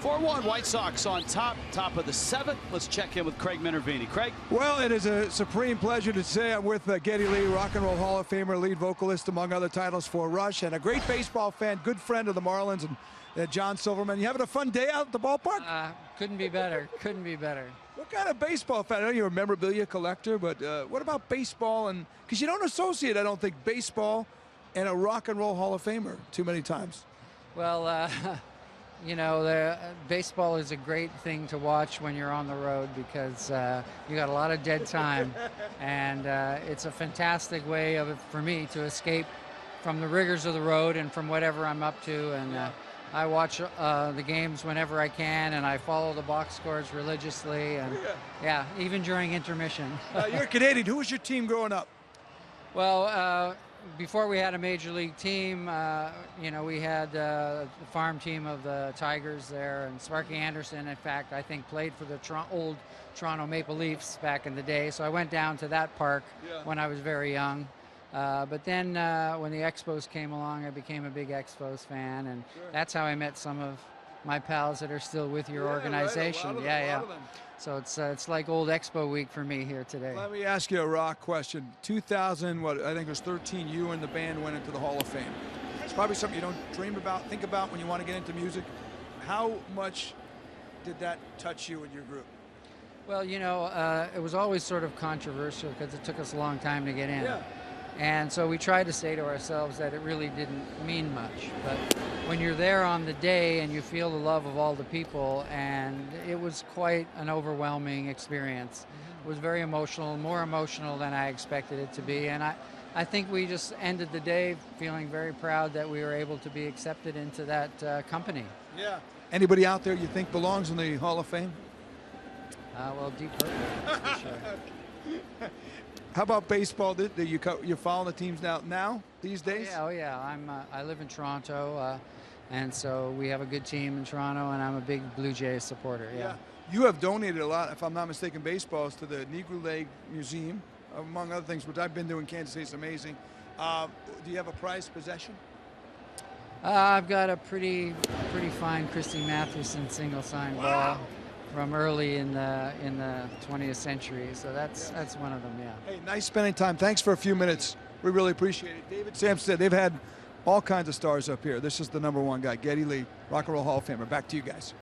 4-1 White Sox on top of the 7th. Let's check in with Craig Minervini. Craig? Well, it is a supreme pleasure to say I'm with Geddy Lee, Rock and Roll Hall of Famer, lead vocalist, among other titles for Rush, and a great baseball fan, good friend of the Marlins, and John Silverman. You having a fun day out at the ballpark? Couldn't be better. Couldn't be better. What kind of baseball fan? I know you're a memorabilia collector, but what about baseball? And because you don't associate, I don't think, baseball and a Rock and Roll Hall of Famer too many times. Well, you know, baseball is a great thing to watch when you're on the road because you got a lot of dead time, and it's a fantastic way for me to escape from the rigors of the road and from whatever I'm up to. And I watch the games whenever I can, and I follow the box scores religiously, and yeah, even during intermission. You're Canadian. Who was your team growing up? Well, before we had a major league team, you know, we had the farm team of the Tigers there, and Sparky Anderson, in fact, I think played for the old Toronto Maple Leafs back in the day. So I went down to that park when I was very young. But then when the Expos came along, I became a big Expos fan, and that's how I met some of my pals that are still with your organization. Right, So it's like old Expo week for me here today. Let me ask you a rock question. 2000, what I think it was 13, you and the band went into the Hall of Fame. It's probably something you don't dream about, think about when you want to get into music. How much did that touch you and your group? Well, you know, it was always sort of controversial because it took us a long time to get in. Yeah. And so we tried to say to ourselves that it really didn't mean much. But when you're there on the day and you feel the love of all the people, and it was quite an overwhelming experience. It was very emotional, more emotional than I expected it to be. And I think we just ended the day feeling very proud that we were able to be accepted into that company. Yeah. Anybody out there you think belongs in the Hall of Fame? Well, Deep Purple, for sure. How about baseball? You're following the teams now these days? Oh yeah. I live in Toronto, and so we have a good team in Toronto, and I'm a big Blue Jays supporter. Yeah. You have donated a lot, if I'm not mistaken, baseballs to the Negro League Museum, among other things, which I've been doing in Kansas City. It's amazing. Do you have a prized possession? I've got a pretty fine Christy Mathewson single sign ball from early in the 20th century, so that's one of them. Yeah. Hey, nice spending time. Thanks for a few minutes. We really appreciate it. David Sampson, they've had all kinds of stars up here. This is the #1 guy, Geddy Lee, Rock and Roll Hall of Famer. Back to you guys.